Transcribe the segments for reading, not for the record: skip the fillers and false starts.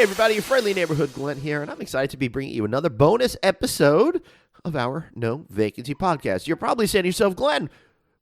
Hey everybody, your friendly neighborhood Glenn here, and I'm excited to be bringing you another bonus episode of our No Vacancy podcast. You're probably saying to yourself, Glenn,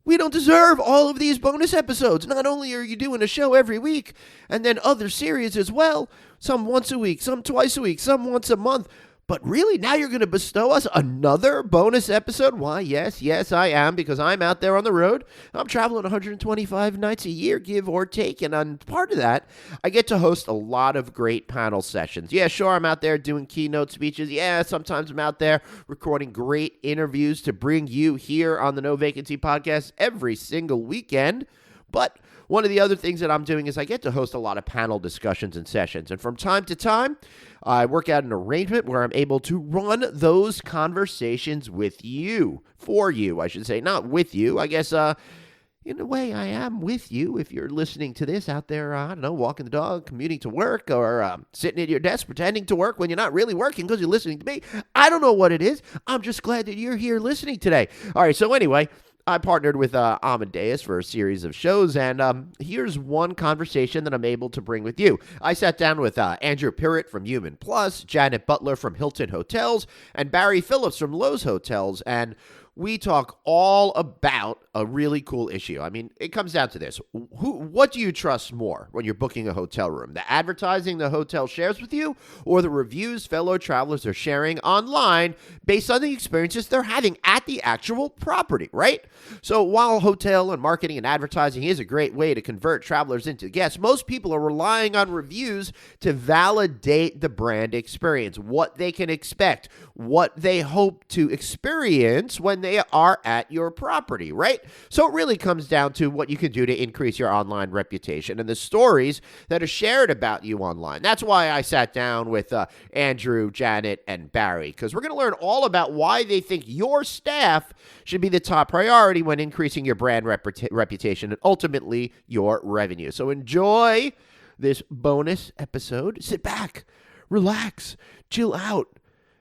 we don't deserve all of these bonus episodes. Not only are you doing a show every week, and then other series as well, some once a week, some twice a week, some once a month, but really, now you're going to bestow us another bonus episode? Why, yes, I am, because I'm out there on the road. I'm traveling 125 nights a year, give or take, and on part of that, I get to host a lot of great panel sessions. Yeah, sure, I'm out there doing keynote speeches. Yeah, sometimes I'm out there recording great interviews to bring you here on the No Vacancy podcast every single weekend. But one of the other things that I'm doing is I get to host a lot of panel discussions and sessions. And from time to time, I work out an arrangement where I'm able to run those conversations with you, for you, I should say, not with you. I guess, in a way, I am with you if you're listening to this out there, I don't know, walking the dog, commuting to work, or sitting at your desk pretending to work when you're not really working because you're listening to me. I don't know what it is. I'm just glad that you're here listening today. All right, so anyway, I partnered with Amadeus for a series of shows, and here's one conversation that I'm able to bring with you. I sat down with Andrew Pirret from Human Plus, Janet Butler from Hilton Hotels, and Barry Phillips from Loews Hotels, and we talk all about a really cool issue. I mean, it comes down to this. What do you trust more when you're booking a hotel room? The advertising the hotel shares with you, or the reviews fellow travelers are sharing online based on the experiences they're having at the actual property, right? So while hotel and marketing and advertising is a great way to convert travelers into guests, most people are relying on reviews to validate the brand experience, what they can expect, what they hope to experience when they are at your property, right? So it really comes down to what you can do to increase your online reputation and the stories that are shared about you online. That's why I sat down with Andrew, Janet, and Barry, because we're going to learn all about why they think your staff should be the top priority when increasing your brand reputation and ultimately your revenue. So enjoy this bonus episode. Sit back, relax, chill out.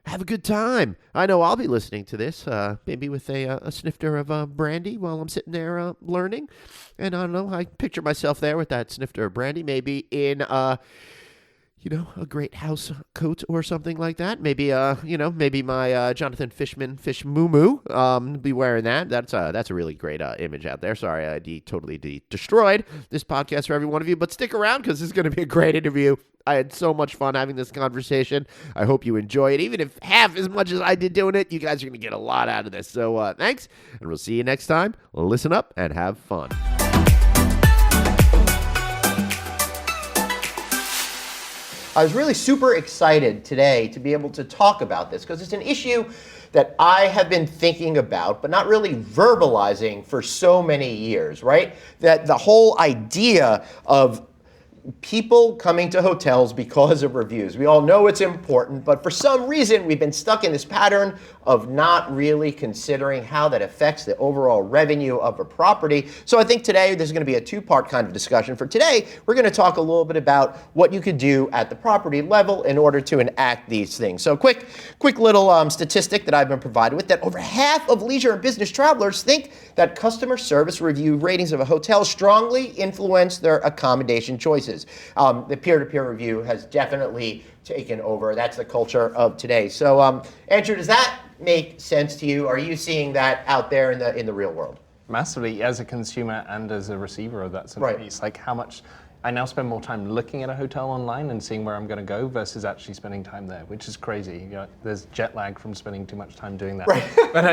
Have a good time. I know I'll be listening to this, maybe with a snifter of brandy while I'm sitting there learning. And I don't know, I picture myself there with that snifter of brandy, maybe in, a great house coat or something like that. Maybe, maybe my Jonathan Fishman fish moo be wearing that. That's a really great image out there. Sorry, I totally destroyed this podcast for every one of you, but stick around because this is going to be a great interview. I had so much fun having this conversation. I hope you enjoy it. Even if half as much as I did doing it, you guys are going to get a lot out of this. So thanks, and we'll see you next time. Listen up and have fun. I was really super excited today to be able to talk about this because it's an issue that I have been thinking about, but not really verbalizing for so many years, right? That the whole idea of people coming to hotels because of reviews. We all know it's important, but for some reason we've been stuck in this pattern of not really considering how that affects the overall revenue of a property. So I think today there's going to be a two-part kind of discussion. For today, we're going to talk a little bit about what you could do at the property level in order to enact these things. So quick little statistic that I've been provided with, that over half of leisure and business travelers think that customer service review ratings of a hotel strongly influence their accommodation choices. The peer-to-peer review has definitely taken over. That's the culture of today. So, Andrew, does that make sense to you? Are you seeing that out there in the real world? Massively, as a consumer and as a receiver of that sort of piece. Like how much I now spend more time looking at a hotel online and seeing where I'm going to go versus actually spending time there, which is crazy. There's jet lag from spending too much time doing that. Right. But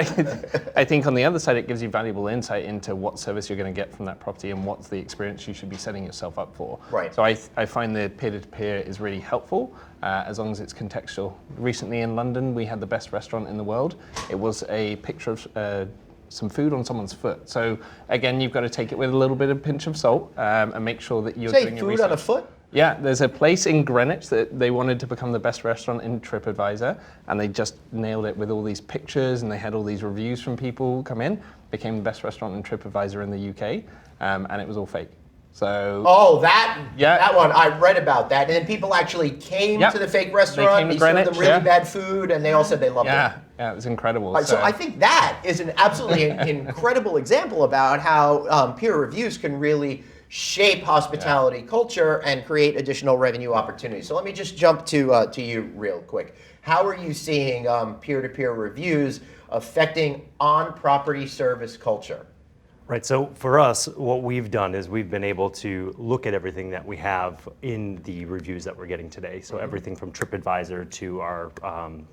I think on the other side, it gives you valuable insight into what service you're going to get from that property and what's the experience you should be setting yourself up for. Right. So I find the peer-to-peer is really helpful as long as it's contextual. Recently in London, we had the best restaurant in the world. It was a picture of some food on someone's foot. So again, you've got to take it with a little bit of pinch of salt and make sure that you're doing your research. Food on a foot? Yeah, there's a place in Greenwich that they wanted to become the best restaurant in TripAdvisor, and they just nailed it with all these pictures, and they had all these reviews from people come in, became the best restaurant in TripAdvisor in the UK, and it was all fake. So that one, I read about that. And then people actually came to the fake restaurant, they served them really bad food, and they all said they loved it. Yeah, it was incredible. So I think that is an absolutely incredible example about how peer reviews can really shape hospitality culture and create additional revenue opportunities. So let me just jump to you real quick. How are you seeing peer-to-peer reviews affecting on-property service culture? Right, so for us, what we've done is we've been able to look at everything that we have in the reviews that we're getting today. So everything from TripAdvisor to our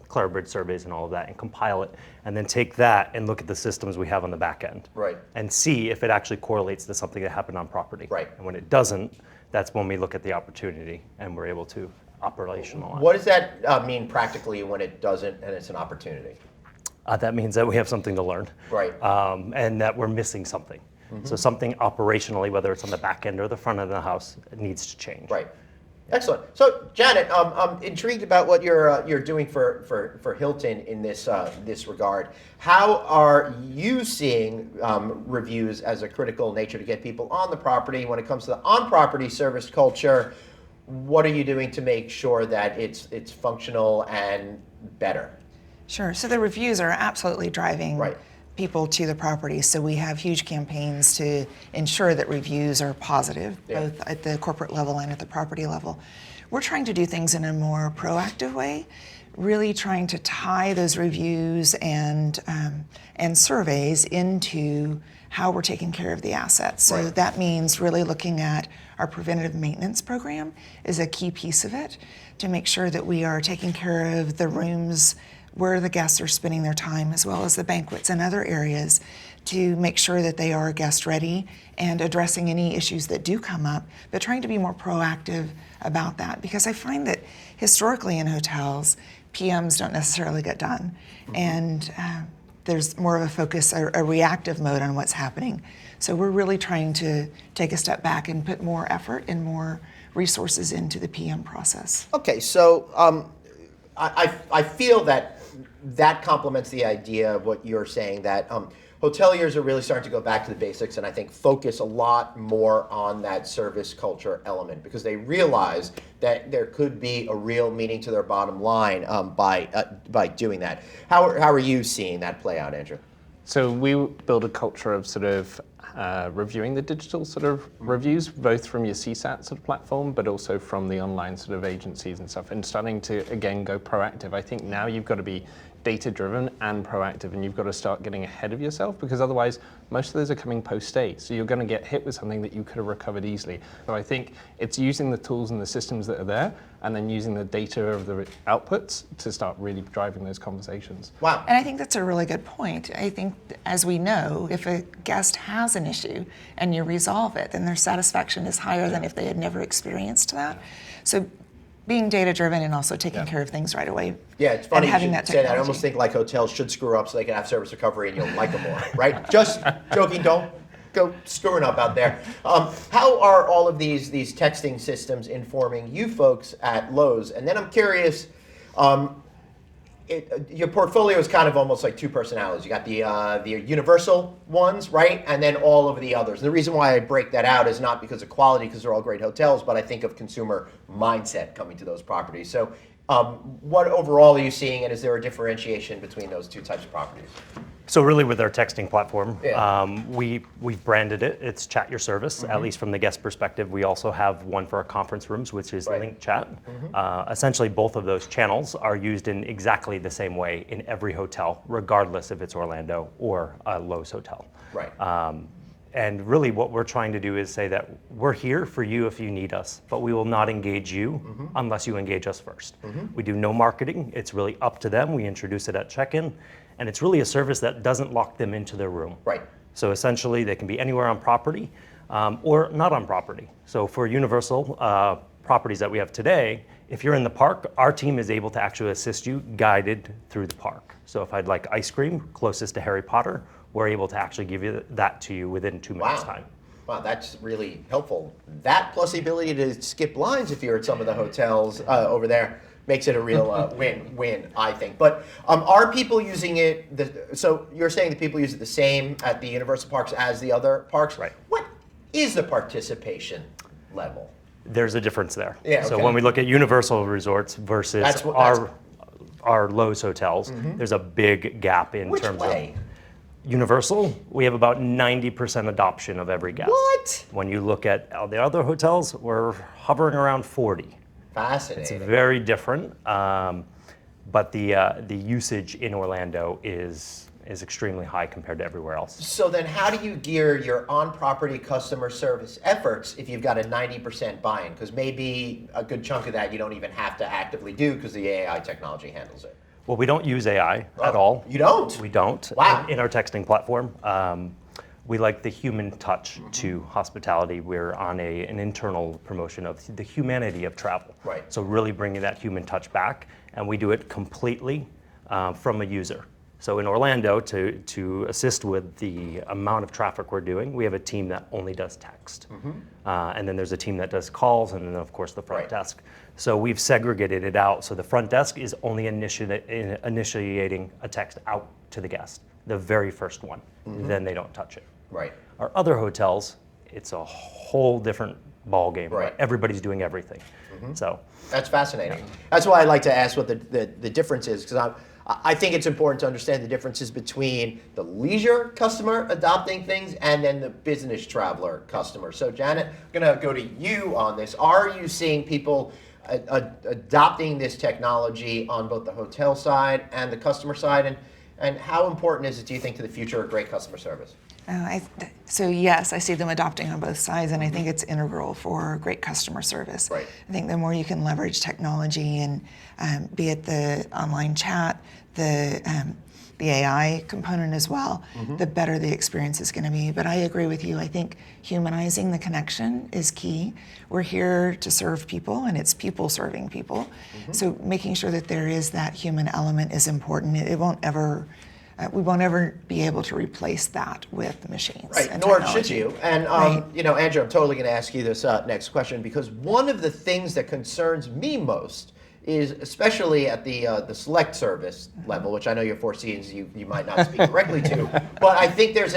Clarabridge surveys and all of that, and compile it, and then take that and look at the systems we have on the back end. Right. And see if it actually correlates to something that happened on property. Right. And when it doesn't, that's when we look at the opportunity and we're able to operationalize. What does that mean practically when it doesn't and it's an opportunity? That means that we have something to learn. Right. And that we're missing something. So something operationally, whether it's on the back end or the front end of the house, it needs to change. Right. Excellent. So, Janet, I'm intrigued about what you're doing for Hilton in this regard. How are you seeing reviews as a critical nature to get people on the property? When it comes to the on-property service culture, what are you doing to make sure that it's functional and better? Sure. So the reviews are absolutely driving people to the property. So we have huge campaigns to ensure that reviews are positive, both at the corporate level and at the property level. We're trying to do things in a more proactive way, really trying to tie those reviews and surveys into how we're taking care of the assets. So that means really looking at our preventative maintenance program is a key piece of it, to make sure that we are taking care of the rooms where the guests are spending their time, as well as the banquets and other areas, to make sure that they are guest ready and addressing any issues that do come up, but trying to be more proactive about that. Because I find that historically in hotels, PMs don't necessarily get done. And there's more of a focus, a reactive mode on what's happening. So we're really trying to take a step back and put more effort and more resources into the PM process. Okay, so I feel that complements the idea of what you're saying, that hoteliers are really starting to go back to the basics and I think focus a lot more on that service culture element, because they realize that there could be a real meaning to their bottom line by doing that. How are you seeing that play out, Andrew? So we build a culture of sort of reviewing the digital sort of reviews, both from your CSAT sort of platform, but also from the online sort of agencies and stuff, and starting to, again, go proactive. I think now you've got to be data-driven and proactive, and you've got to start getting ahead of yourself, because otherwise most of those are coming post-stay, so you're going to get hit with something that you could have recovered easily. So I think it's using the tools and the systems that are there, and then using the data of the outputs to start really driving those conversations. Wow. And I think that's a really good point. I think, as we know, if a guest has an issue and you resolve it, then their satisfaction is higher than if they had never experienced that. So being data-driven and also taking care of things right away. Yeah, it's funny and having you that should say that. I technology. almost think like hotels should screw up so they can have service recovery and you'll like them more, right? Just joking, don't go screwing up out there. How are all of these texting systems informing you folks at Loews? And then I'm curious, your portfolio is kind of almost like two personalities. You got the universal ones, right? And then all of the others. And the reason why I break that out is not because of quality, because they're all great hotels, but I think of consumer mindset coming to those properties. So what overall are you seeing, and is there a differentiation between those two types of properties? So really with our texting platform, we've branded it. It's Chat Your Service, at least from the guest perspective. We also have one for our conference rooms, which is Link Chat. Essentially, both of those channels are used in exactly the same way in every hotel, regardless if it's Orlando or a Loews Hotel. Right. And really what we're trying to do is say that we're here for you if you need us, but we will not engage you unless you engage us first. We do no marketing. It's really up to them. We introduce it at check-in. And it's really a service that doesn't lock them into their room. Right. So essentially, they can be anywhere on property or not on property. So for universal properties that we have today, if you're in the park, our team is able to actually assist you guided through the park. So if I'd like ice cream closest to Harry Potter, we're able to actually give you that to you within 2 minutes time. Wow, that's really helpful. That plus the ability to skip lines if you're at some of the hotels over there makes it a real win-win, I think. But are people using it, so you're saying that people use it the same at the Universal parks as the other parks? Right. is the participation level? There's a difference there. Yeah, So okay. when we look at Universal Resorts versus our Loews Hotels, there's a big gap in Which terms way? of Universal. We have about 90% adoption of every guest. What? When you look at the other hotels, we're hovering around 40. Fascinating. It's very different, but the usage in Orlando is extremely high compared to everywhere else. So then how do you gear your on-property customer service efforts if you've got a 90% buy-in? Because maybe a good chunk of that you don't even have to actively do because the AI technology handles it. Well, we don't use AI at all. You don't? We don't. Wow. In our texting platform. We like the human touch to hospitality. We're on an internal promotion of the humanity of travel. Right. So really bringing that human touch back, and we do it completely from a user. So in Orlando, to assist with the amount of traffic we're doing, we have a team that only does text. And then there's a team that does calls, and then of course the front Right. desk. So we've segregated it out. So the front desk is only initiating a text out to the guest, the very first one. Then they don't touch it. Right. Our other hotels, it's a whole different ball game. Right. Everybody's doing everything. So That's fascinating. That's why I like to ask what the difference is, because I think it's important to understand the differences between the leisure customer adopting things and then the business traveler customer. So Janet, I'm going to go to you on this. Are you seeing people adopting this technology on both the hotel side and the customer side? And how important is it, do you think, to the future of great customer service? So yes, I see them adopting on both sides, and I think it's integral for great customer service. Right. I think the more you can leverage technology, and be it the online chat, the AI component as well, the better the experience is going to be. But I agree with you. I think humanizing the connection is key. We're here to serve people, and it's people serving people. So making sure that there is that human element is important. It won't ever. We won't ever be able to replace that with machines. Right, and nor technology. should you. And, Right. Andrew, I'm totally going to ask you this next question, because one of the things that concerns me most is, especially at the select service level, which I know your Four Seasons you might not speak directly to, but I think there's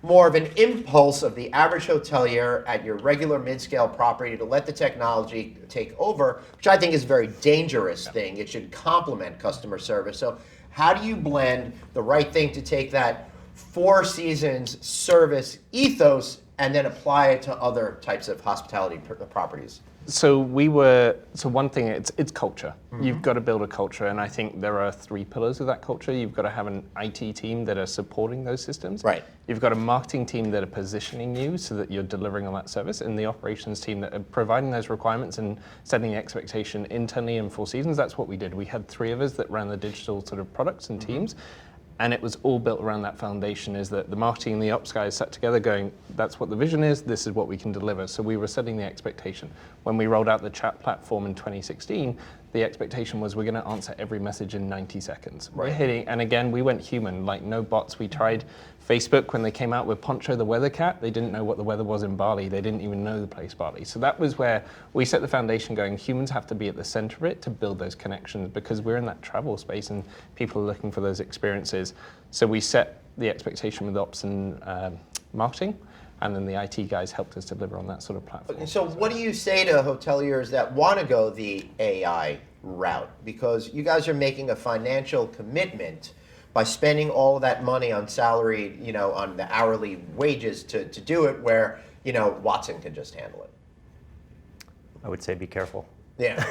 more of an impulse of the average hotelier at your regular mid-scale property to let the technology take over, which I think is a very dangerous thing. It should complement customer service. So how do you blend the right thing to take that Four Seasons service ethos and then apply it to other types of hospitality properties? So one thing, it's culture. You've got to build a culture, and I think there are 3 pillars of that culture. You've got to have an IT team that are supporting those systems. Right. You've got a marketing team that are positioning you so that you're delivering on that service, and the operations team that are providing those requirements and setting the expectation internally in Four Seasons. That's what we did. We had 3 of us that ran the digital sort of products and teams. And it was all built around that foundation, is that the marketing and the ops guys sat together going, that's what the vision is, this is what we can deliver. So we were setting the expectation. When we rolled out the chat platform in 2016, the expectation was we're going to answer every message in 90 seconds. Right. We're hitting, and again, we went human, like no bots. We tried Facebook when they came out with Poncho the weather cat. They didn't know what the weather was in Bali. They didn't even know the place Bali. So that was where we set the foundation going, humans have to be at the center of it to build those connections, because we're in that travel space and people are looking for those experiences. So we set the expectation with ops and marketing, and then the IT guys helped us deliver on that sort of platform. So what do you say to hoteliers that want to go the AI route? Because you guys are making a financial commitment by spending all of that money on salary, on the hourly wages to do it, where, Watson can just handle it. I would say be careful. Yeah.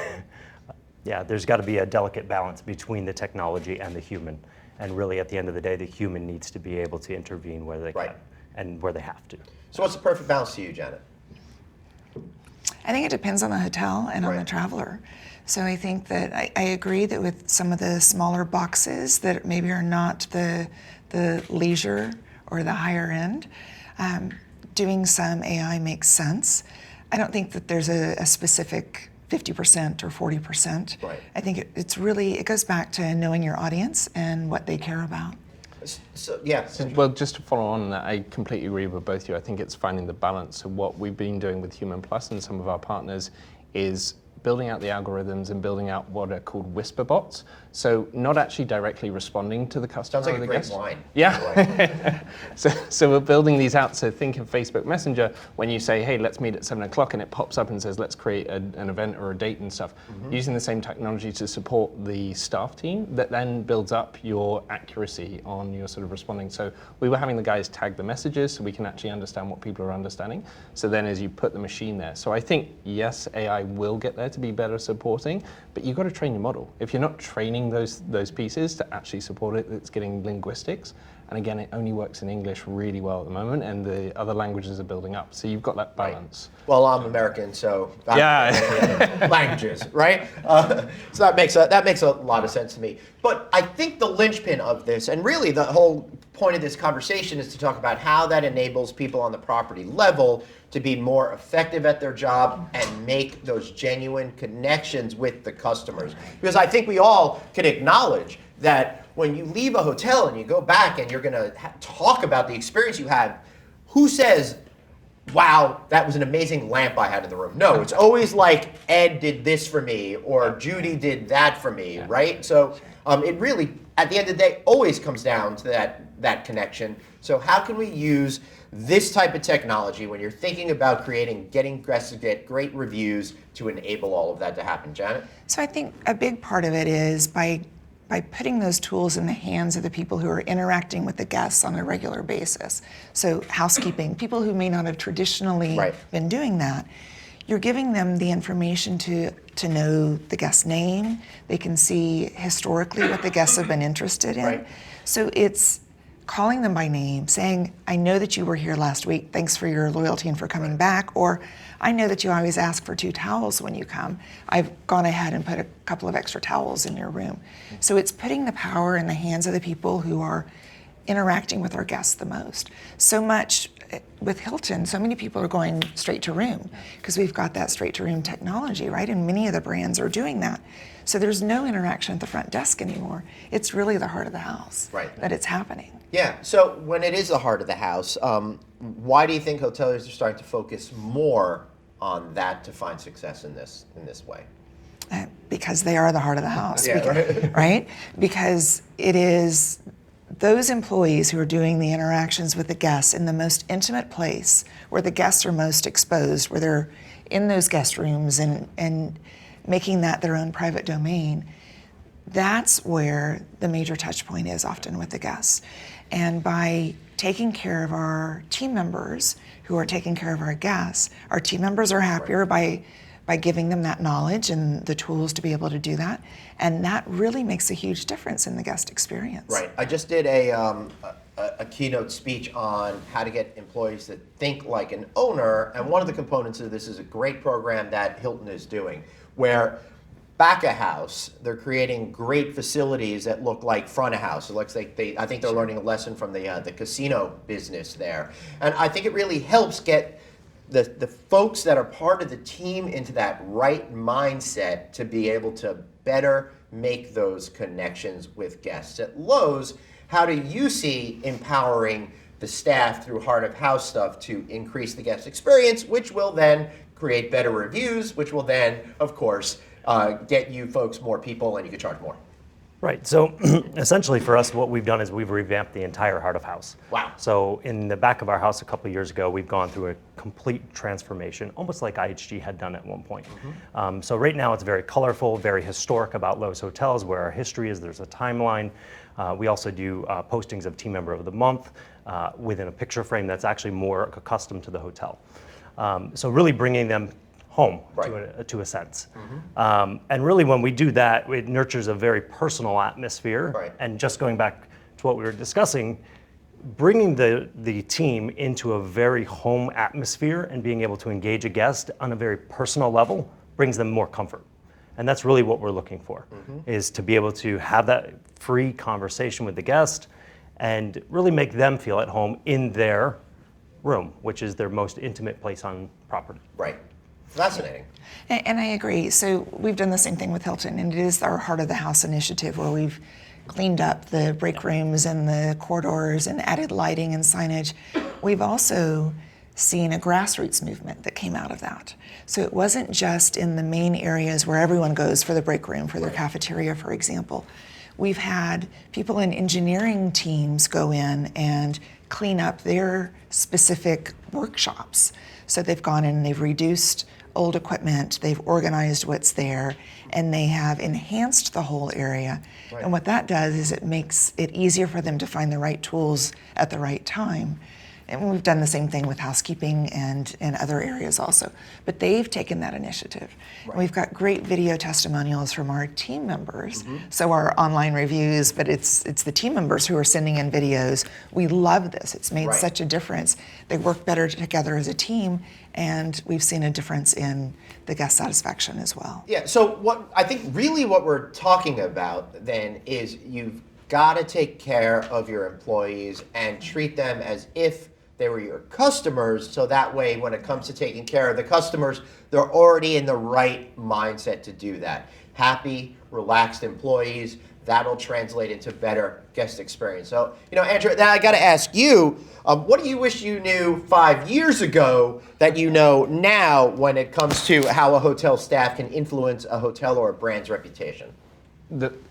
Yeah, there's got to be a delicate balance between the technology and the human. And really, at the end of the day, the human needs to be able to intervene where they Right. can and where they have to. So what's the perfect balance to you, Janet? I think it depends on the hotel and on the Right. traveler. So I think that I agree that with some of the smaller boxes that maybe are not the leisure or the higher end, doing some AI makes sense. I don't think that there's a specific 50% or 40%. Right. I think it goes back to knowing your audience and what they care about. So, yeah. Well, just to follow on that, I completely agree with both of you. I think it's finding the balance. So what we've been doing with Human Plus and some of our partners is building out the algorithms and building out what are called whisper bots. So not actually directly responding to the customer. Sounds like or a the great guest. wine. Yeah. So we're building these out. So think of Facebook Messenger when you say, hey, let's meet at 7 o'clock, and it pops up and says, let's create an event or a date and stuff. Using the same technology to support the staff team that then builds up your accuracy on your sort of responding. So we were having the guys tag the messages so we can actually understand what people are understanding. So then as you put the machine there. So I think, yes, AI will get there to be better supporting, but you've got to train your model. If you're not training those pieces to actually support it, it's getting linguistics. And again, it only works in English really well at the moment, and the other languages are building up. So you've got that balance. Right. Well, I'm American, so Yeah. languages, right? So that makes a lot of sense to me. But I think the linchpin of this, and really the whole point of this conversation, is to talk about how that enables people on the property level to be more effective at their job and make those genuine connections with the customers. Because I think we all can acknowledge that when you leave a hotel and you go back and you're going to talk about the experience you had, who says, wow, that was an amazing lamp I had in the room? No, it's always like, Ed did this for me, or Judy did that for me, right? So it really, at the end of the day, always comes down to that connection. So how can we use this type of technology when you're thinking about getting guests to get great reviews to enable all of that to happen? Janet? So I think a big part of it is by putting those tools in the hands of the people who are interacting with the guests on a regular basis. So housekeeping, people who may not have traditionally been doing that, you're giving them the information to know the guest's name. They can see historically what the guests have been interested in. Right. So it's calling them by name, saying, I know that you were here last week, thanks for your loyalty and for coming back, or I know that you always ask for 2 towels when you come. I've gone ahead and put a couple of extra towels in your room. So it's putting the power in the hands of the people who are interacting with our guests the most. So much with Hilton, so many people are going straight to room because we've got that straight to room technology, right? And many of the brands are doing that. So there's no interaction at the front desk anymore. It's really the heart of the house that it's happening. Yeah, so when it is the heart of the house, why do you think hoteliers are starting to focus more on that to find success in this way? Because they are the heart of the house, Yeah, right? Because it is those employees who are doing the interactions with the guests in the most intimate place, where the guests are most exposed, where they're in those guest rooms and making that their own private domain. That's where the major touch point is often with the guests. And by taking care of our team members who are taking care of our guests, our team members are happier by giving them that knowledge and the tools to be able to do that. And that really makes a huge difference in the guest experience. Right. I just did a keynote speech on how to get employees that think like an owner. And one of the components of this is a great program that Hilton is doing, where back of house, they're creating great facilities that look like front of house. It looks like I think they're learning a lesson from the casino business there. And I think it really helps get the folks that are part of the team into that right mindset to be able to better make those connections with guests. At Loews, how do you see empowering the staff through heart of house stuff to increase the guest experience, which will then create better reviews, which will then, of course, get you folks more people and you can charge more? Right, so essentially for us, what we've done is we've revamped the entire heart of house. Wow. So in the back of our house a couple of years ago, we've gone through a complete transformation, almost like IHG had done at one point. So right now it's very colorful, very historic about Loews Hotels, where our history is. There's a timeline. We also do postings of Team Member of the Month within a picture frame that's actually more accustomed to the hotel. So really bringing them home to a sense. And really when we do that, it nurtures a very personal atmosphere. And just going back to what we were discussing, bringing the team into a very home atmosphere and being able to engage a guest on a very personal level brings them more comfort. And that's really what we're looking for, is to be able to have that free conversation with the guest and really make them feel at home in their room, which is their most intimate place on property. Right. Fascinating. And I agree. So we've done the same thing with Hilton, and it is our Heart of the House initiative where we've cleaned up the break rooms and the corridors and added lighting and signage. We've also seen a grassroots movement that came out of that. So it wasn't just in the main areas where everyone goes for the break room, for their cafeteria, for example. We've had people in engineering teams go in and clean up their specific workshops. So they've gone in and they've reduced old equipment, they've organized what's there, and they have enhanced the whole area. And what that does is it makes it easier for them to find the right tools at the right time. And we've done the same thing with housekeeping and in other areas also. But they've taken that initiative. And we've got great video testimonials from our team members. So our online reviews, but it's the team members who are sending in videos. We love this. It's made such a difference. They work better together as a team, and we've seen a difference in the guest satisfaction as well. Yeah, so what I think really what we're talking about then is you've got to take care of your employees and treat them as if they were your customers, so that way when it comes to taking care of the customers, they're already in the right mindset to do that. Happy, relaxed employees, that'll translate into better guest experience. So, Andrew, now I got to ask you, what do you wish you knew 5 years ago that you know now when it comes to how a hotel staff can influence a hotel or a brand's reputation?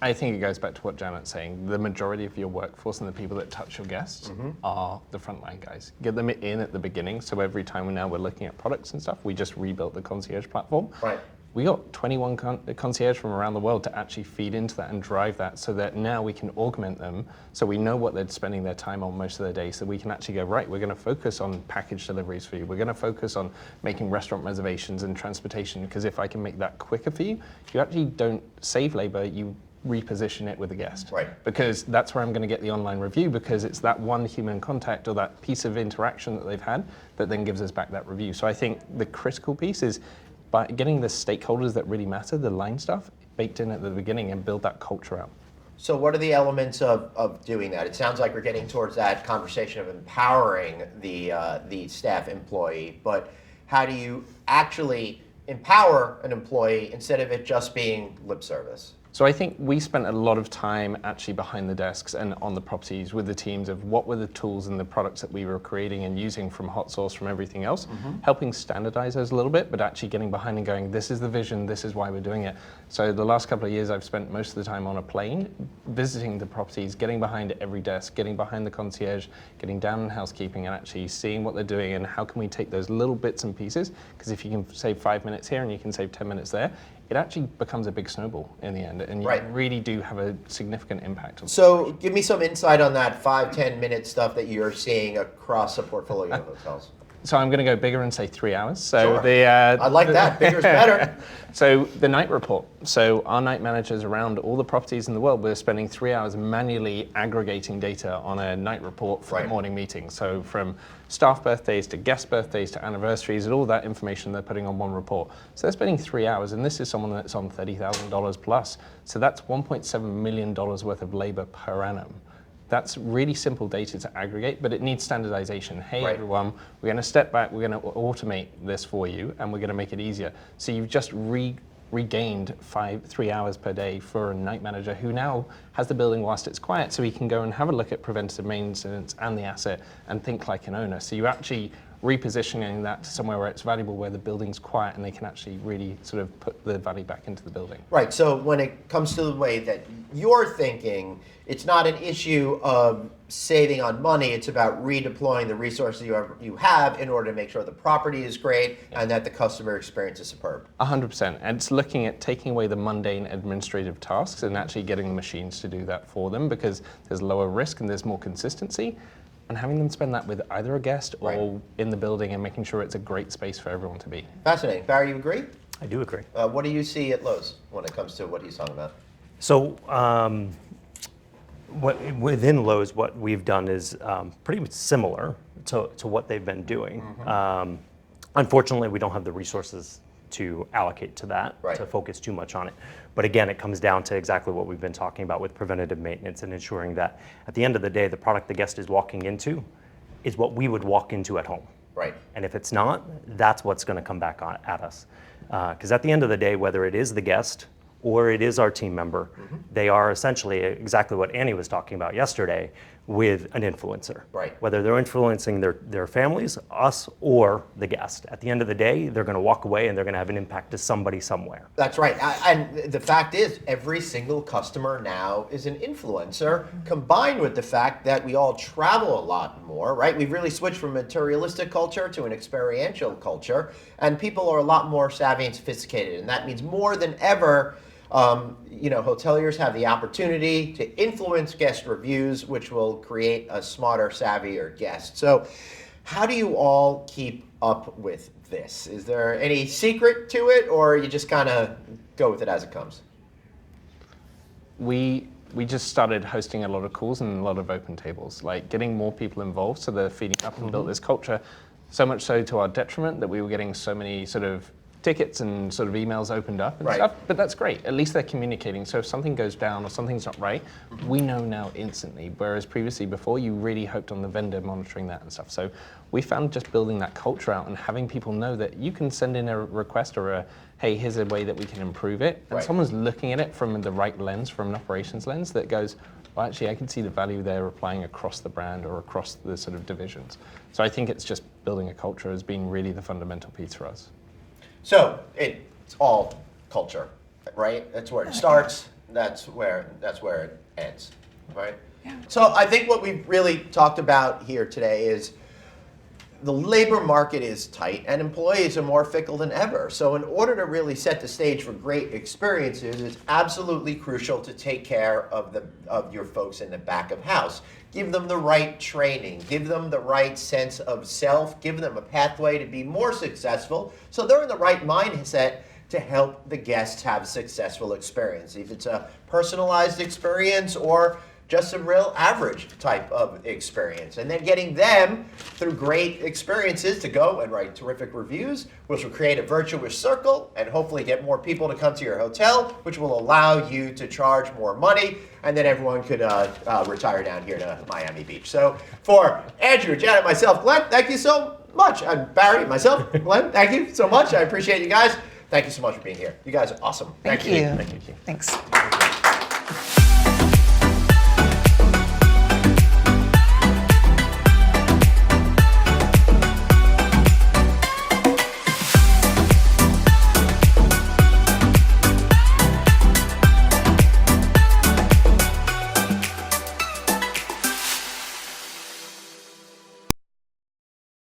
I think it goes back to what Janet's saying. The majority of your workforce and the people that touch your guests are the frontline guys. Get them in at the beginning. So every time we're looking at products and stuff, we just rebuilt the concierge platform. Right. We got 21 concierge from around the world to actually feed into that and drive that, so that now we can augment them, so we know what they're spending their time on most of the day, so we can actually go, right, we're going to focus on package deliveries for you. We're going to focus on making restaurant reservations and transportation, because if I can make that quicker for you, you actually don't save labor, you reposition it with a guest. Right. Because that's where I'm going to get the online review, because it's that one human contact or that piece of interaction that they've had that then gives us back that review. So I think the critical piece is by getting the stakeholders that really matter, the line stuff, baked in at the beginning and build that culture out. So what are the elements of doing that? It sounds like we're getting towards that conversation of empowering the staff employee, but how do you actually empower an employee instead of it just being lip service? So I think we spent a lot of time actually behind the desks and on the properties with the teams of what were the tools and the products that we were creating and using from hot source, from everything else, helping standardize those a little bit, but actually getting behind and going, this is the vision, this is why we're doing it. So the last couple of years I've spent most of the time on a plane, visiting the properties, getting behind every desk, getting behind the concierge, getting down in housekeeping and actually seeing what they're doing and how can we take those little bits and pieces, because if you can save 5 minutes here and you can save 10 minutes there, it actually becomes a big snowball in the end, and you really do have a significant impact. So give me some insight on that 5-10 minute stuff that you're seeing across a portfolio of hotels. So I'm going to go bigger and say 3 hours. So I like that. Bigger's better. So the night report. So our night managers around all the properties in the world, we're spending 3 hours manually aggregating data on a night report for the morning meeting. So from staff birthdays to guest birthdays to anniversaries and all that information they're putting on one report. So they're spending 3 hours, and this is someone that's on $30,000 plus. So that's $1.7 million worth of labor per annum. That's really simple data to aggregate, but it needs standardization. Hey, everyone, we're going to step back, we're going to automate this for you, and we're going to make it easier. So you've just regained 3 hours per day for a night manager who now has the building whilst it's quiet, so he can go and have a look at preventative maintenance and the asset and think like an owner. So you actually repositioning that to somewhere where it's valuable, where the building's quiet and they can actually really sort of put the value back into the building. Right, so when it comes to the way that you're thinking, it's not an issue of saving on money, it's about redeploying the resources you have in order to make sure the property is great and that the customer experience is superb. 100%, and it's looking at taking away the mundane administrative tasks and actually getting the machines to do that for them, because there's lower risk and there's more consistency. And having them spend that with either a guest or in the building and making sure it's a great space for everyone to be. Fascinating. Barry, you agree? I do agree. What do you see at Loews when it comes to what he's talking about? So within Loews, what we've done is pretty much similar to what they've been doing. Unfortunately, we don't have the resources to allocate to that, to focus too much on it. But again, it comes down to exactly what we've been talking about with preventative maintenance and ensuring that at the end of the day, the product the guest is walking into is what we would walk into at home. Right. And if it's not, that's what's going to come back at us. Because at the end of the day, whether it is the guest or it is our team member, they are essentially exactly what Annie was talking about yesterday, with an influencer. Right. Whether they're influencing their families, us, or the guest. At the end of the day, they're going to walk away and they're going to have an impact to somebody somewhere. That's right. And the fact is, every single customer now is an influencer, combined with the fact that we all travel a lot more, right? We've really switched from a materialistic culture to an experiential culture, and people are a lot more savvy and sophisticated. And that means more than ever, hoteliers have the opportunity to influence guest reviews, which will create a smarter, savvier guest. So how do you all keep up with this? Is there any secret to it, or you just kind of go with it as it comes? We just started hosting a lot of calls and a lot of open tables, like getting more people involved, so they're feeding up and built this culture, so much so to our detriment that we were getting so many sort of tickets and sort of emails opened up and stuff, but that's great. At least they're communicating. So if something goes down or something's not right, we know now instantly. Whereas previously, before, you really hoped on the vendor monitoring that and stuff. So we found just building that culture out and having people know that you can send in a request or a, hey, here's a way that we can improve it. And someone's looking at it from the right lens, from an operations lens that goes, well, actually, I can see the value they're applying across the brand or across the sort of divisions. So I think it's just building a culture as being really the fundamental piece for us. So it's all culture, right? That's where it starts. That's where it ends, right? Yeah. So I think what we've really talked about here today is the labor market is tight and employees are more fickle than ever. So in order to really set the stage for great experiences, it's absolutely crucial to take care of your folks in the back of house. Give them the right training, give them the right sense of self, give them a pathway to be more successful so they're in the right mindset to help the guests have a successful experience. If it's a personalized experience or just a real average type of experience. And then getting them through great experiences to go and write terrific reviews, which will create a virtuous circle and hopefully get more people to come to your hotel, which will allow you to charge more money, and then everyone could retire down here to Miami Beach. So for Andrew, Janet, myself, Glenn, thank you so much. And Barry, myself, Glenn, thank you so much. I appreciate you guys. Thank you so much for being here. You guys are awesome. Thank you. Thank you. Thanks.